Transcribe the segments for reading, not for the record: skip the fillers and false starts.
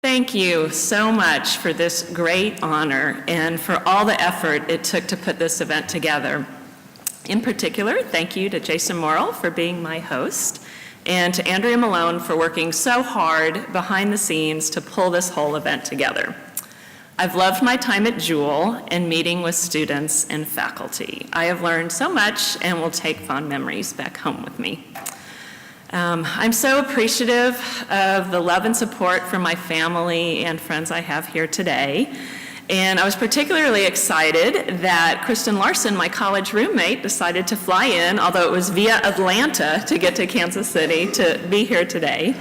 Thank you so much for this great honor and for all the effort it took to put this event together. In particular, thank you to Jason Morrill for being my host, and to Andrea Malone for working so hard behind the scenes to pull this whole event together. I've loved my time at Jewell and meeting with students and faculty. I have learned so much and will take fond memories back home with me. I'm so appreciative of the love and support from my family and friends I have here today. And I was particularly excited that Kristen Larson, my college roommate, decided to fly in, although it was via Atlanta to get to Kansas City to be here today.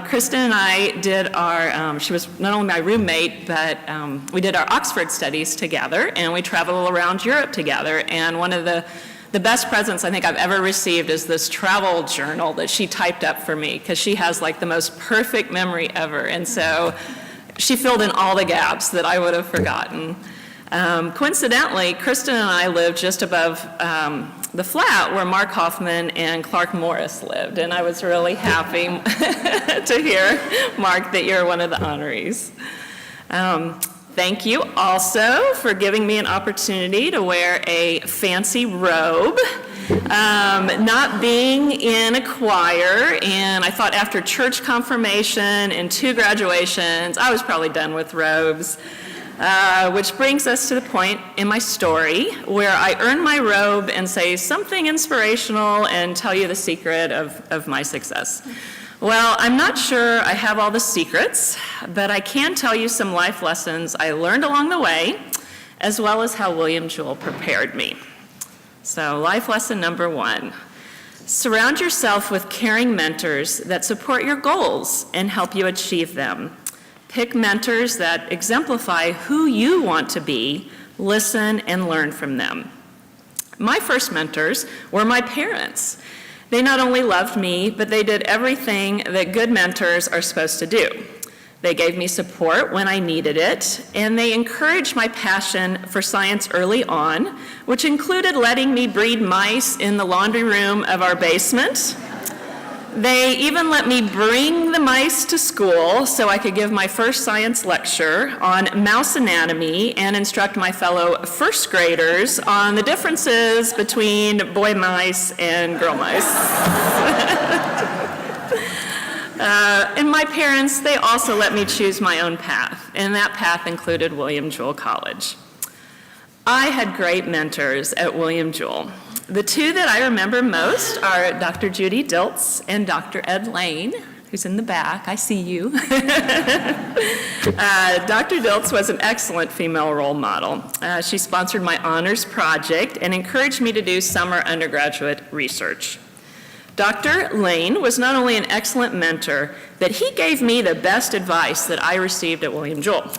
Kristen and I did our, she was not only my roommate, but we did our Oxford studies together, and we traveled around Europe together. And one of the best presents I think I've ever received is this travel journal that she typed up for me, because she has like the most perfect memory ever. And so she filled in all the gaps that I would have forgotten. Coincidentally, Kristen and I lived just above the flat where Mark Hoffman and Clark Morris lived, and I was really happy to hear, Mark, that you're one of the honorees. Thank you also for giving me an opportunity to wear a fancy robe. Not being in a choir, and I thought after church confirmation and 2 graduations, I was probably done with robes. Which brings us to the point in my story where I earn my robe and say something inspirational and tell you the secret of my success. Well, I'm not sure I have all the secrets, but I can tell you some life lessons I learned along the way, as well as how William Jewell prepared me. So, life lesson number 1. Surround yourself with caring mentors that support your goals and help you achieve them. Pick mentors that exemplify who you want to be, listen, and learn from them. My first mentors were my parents. They not only loved me, but they did everything that good mentors are supposed to do. They gave me support when I needed it, and they encouraged my passion for science early on, which included letting me breed mice in the laundry room of our basement. They even let me bring the mice to school so I could give my first science lecture on mouse anatomy and instruct my fellow first graders on the differences between boy mice and girl mice. And my parents, they also let me choose my own path, and that path included William Jewell College. I had great mentors at William Jewell. The 2 that I remember most are Dr. Judy Diltz and Dr. Ed Lane, who's in the back. I see you. Dr. Diltz was an excellent female role model. She sponsored my honors project and encouraged me to do summer undergraduate research. Dr. Lane was not only an excellent mentor, but he gave me the best advice that I received at William Jewell.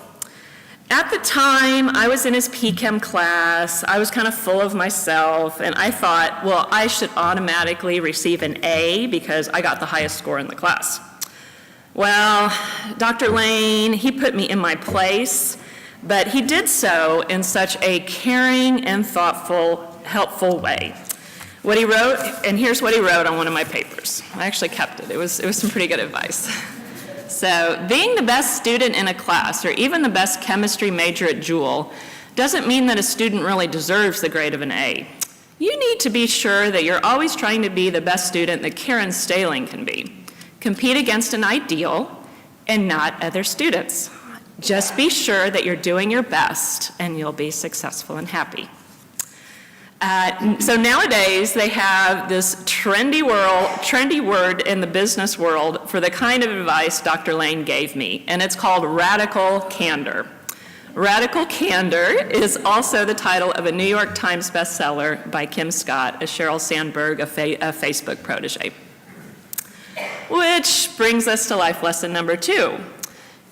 At the time, I was in his PChem class. I was kind of full of myself, and I thought, well, I should automatically receive an A because I got the highest score in the class. Well, Dr. Lane, he put me in my place, but he did so in such a caring and thoughtful, helpful way. What he wrote, and here's what he wrote on one of my papers. I actually kept it. It was some pretty good advice. So, being the best student in a class, or even the best chemistry major at Jewell, doesn't mean that a student really deserves the grade of an A. You need to be sure that you're always trying to be the best student that Karen Staehling can be. Compete against an ideal and not other students. Just be sure that you're doing your best and you'll be successful and happy. So nowadays, they have this trendy word in the business world for the kind of advice Dr. Lane gave me, and it's called radical candor. Radical candor is also the title of a New York Times bestseller by Kim Scott, a Sheryl Sandberg, a Facebook protege. Which brings us to life lesson number 2.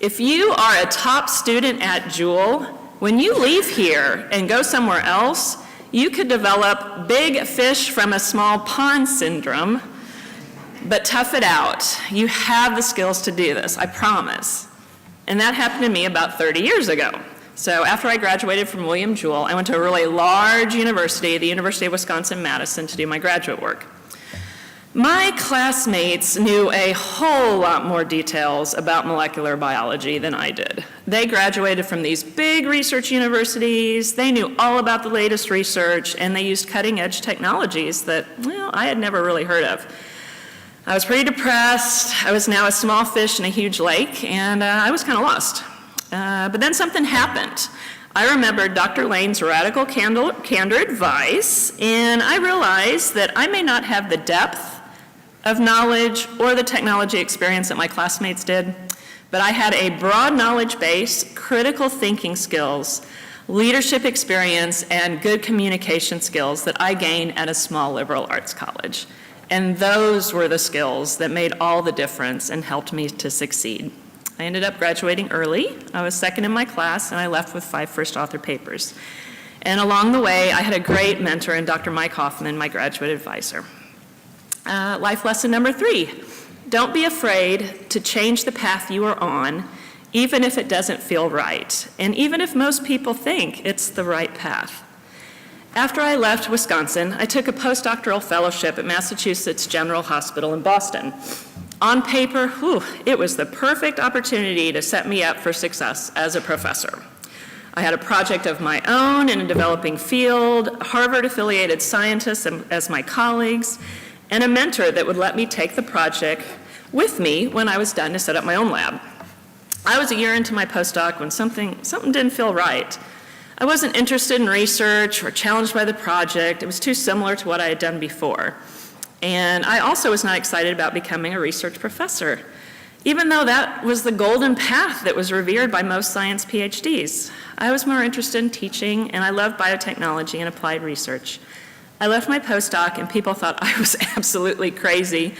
If you are a top student at Jewell, when you leave here and go somewhere else, you could develop big fish from a small pond syndrome, but tough it out. You have the skills to do this, I promise. And that happened to me about 30 years ago. So after I graduated from William Jewell, I went to a really large university, the University of Wisconsin-Madison, to do my graduate work. My classmates knew a whole lot more details about molecular biology than I did. They graduated from these big research universities, they knew all about the latest research, and they used cutting-edge technologies that, well, I had never really heard of. I was pretty depressed. I was now a small fish in a huge lake, and I was kind of lost. But then something happened. I remembered Dr. Lane's radical candor advice, and I realized that I may not have the depth of knowledge or the technology experience that my classmates did, but I had a broad knowledge base, critical thinking skills, leadership experience, and good communication skills that I gained at a small liberal arts college. And those were the skills that made all the difference and helped me to succeed. I ended up graduating early. I was second in my class, and I left with 5 first author papers. And along the way, I had a great mentor in Dr. Mike Hoffman, my graduate advisor. Life lesson number 3, don't be afraid to change the path you are on, even if it doesn't feel right, and even if most people think it's the right path. After I left Wisconsin, I took a postdoctoral fellowship at Massachusetts General Hospital in Boston. On paper, it was the perfect opportunity to set me up for success as a professor. I had a project of my own in a developing field, Harvard-affiliated scientists as my colleagues, and a mentor that would let me take the project with me when I was done to set up my own lab. I was a year into my postdoc when something didn't feel right. I wasn't interested in research or challenged by the project. It was too similar to what I had done before. And I also was not excited about becoming a research professor, even though that was the golden path that was revered by most science PhDs. I was more interested in teaching, and I loved biotechnology and applied research. I left my postdoc, and people thought I was absolutely crazy,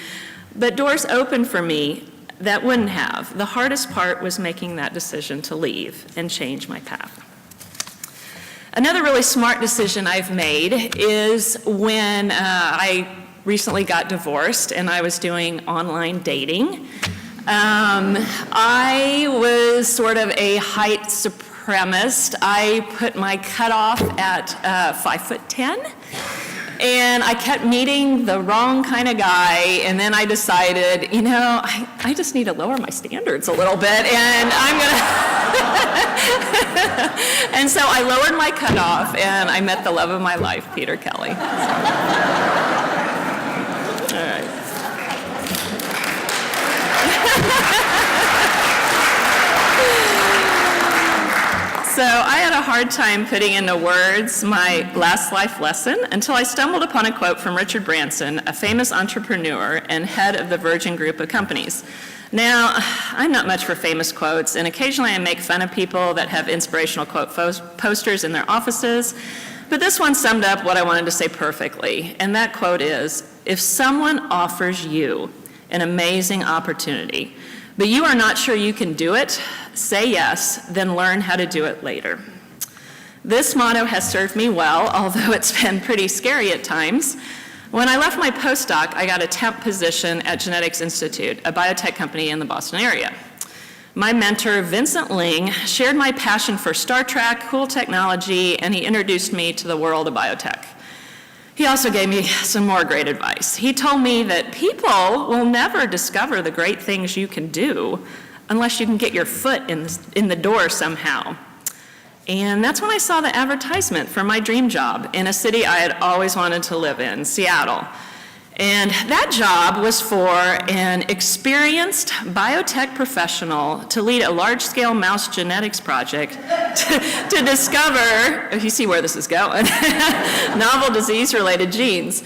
but doors opened for me that wouldn't have. The hardest part was making that decision to leave and change my path. Another really smart decision I've made is when I recently got divorced and I was doing online dating. I was sort of a height supremacist. I put my cutoff at 5'10", and I kept meeting the wrong kind of guy, and then I decided, I just need to lower my standards a little bit, and I'm gonna, and so I lowered my cutoff, and I met the love of my life, Peter Kelly. All right. So I had a hard time putting into words my last life lesson until I stumbled upon a quote from Richard Branson, a famous entrepreneur and head of the Virgin Group of companies. Now, I'm not much for famous quotes, and occasionally I make fun of people that have inspirational quote posters in their offices, but this one summed up what I wanted to say perfectly, and that quote is, if someone offers you an amazing opportunity, but you are not sure you can do it, say yes, then learn how to do it later. This motto has served me well, although it's been pretty scary at times. When I left my postdoc, I got a temp position at Genetics Institute, a biotech company in the Boston area. My mentor, Vincent Ling, shared my passion for Star Trek, cool technology, and he introduced me to the world of biotech. He also gave me some more great advice. He told me that people will never discover the great things you can do unless you can get your foot in the door somehow. And that's when I saw the advertisement for my dream job in a city I had always wanted to live in, Seattle. And that job was for an experienced biotech professional to lead a large-scale mouse genetics project to discover, you see where this is going, novel disease-related genes.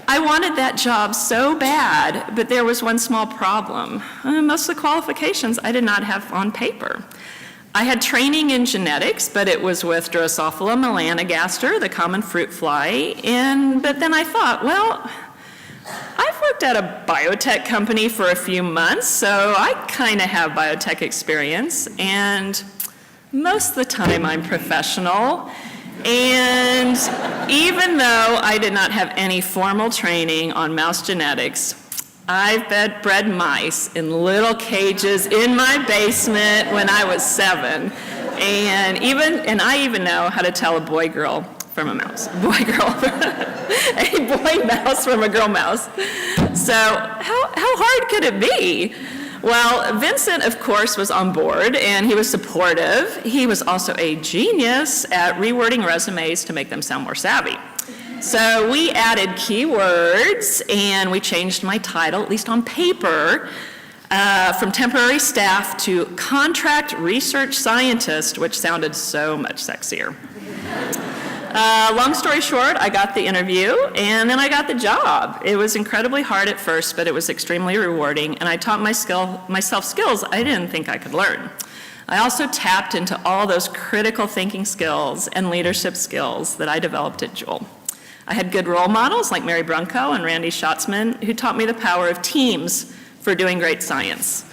I wanted that job so bad, but there was one small problem. Most of the qualifications I did not have on paper. I had training in genetics, but it was with Drosophila melanogaster, the common fruit fly, but then I thought, well, I've worked at a biotech company for a few months, so I kind of have biotech experience, and most of the time I'm professional. And even though I did not have any formal training on mouse genetics, I've bred mice in little cages in my basement when I was 7. And I even know how to tell a boy-girl from a mouse. Boy-girl. A boy mouse from a girl mouse. So how hard could it be? Well, Vincent, of course, was on board, and he was supportive. He was also a genius at rewording resumes to make them sound more savvy. So we added keywords, and we changed my title, at least on paper, from temporary staff to contract research scientist, which sounded so much sexier. Long story short, I got the interview, and then I got the job. It was incredibly hard at first, but it was extremely rewarding, and I taught myself skills I didn't think I could learn. I also tapped into all those critical thinking skills and leadership skills that I developed at Jewell. I had good role models like Mary Brunko and Randy Schatzman, who taught me the power of teams for doing great science.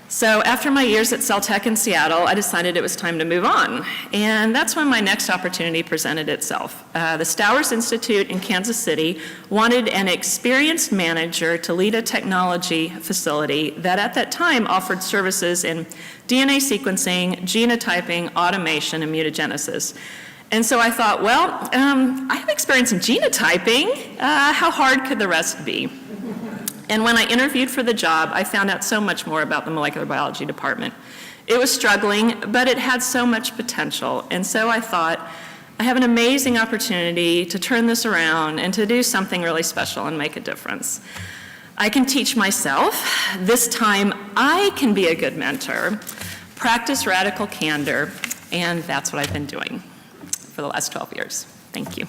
So after my years at Celtech in Seattle, I decided it was time to move on. And that's when my next opportunity presented itself. The Stowers Institute in Kansas City wanted an experienced manager to lead a technology facility that at that time offered services in DNA sequencing, genotyping, automation, and mutagenesis. And so I thought, well, I have experience in genotyping. How hard could the rest be? And when I interviewed for the job, I found out so much more about the molecular biology department. It was struggling, but it had so much potential. And so I thought, I have an amazing opportunity to turn this around and to do something really special and make a difference. I can teach myself. This time, I can be a good mentor, practice radical candor, and that's what I've been doing for the last 12 years. Thank you.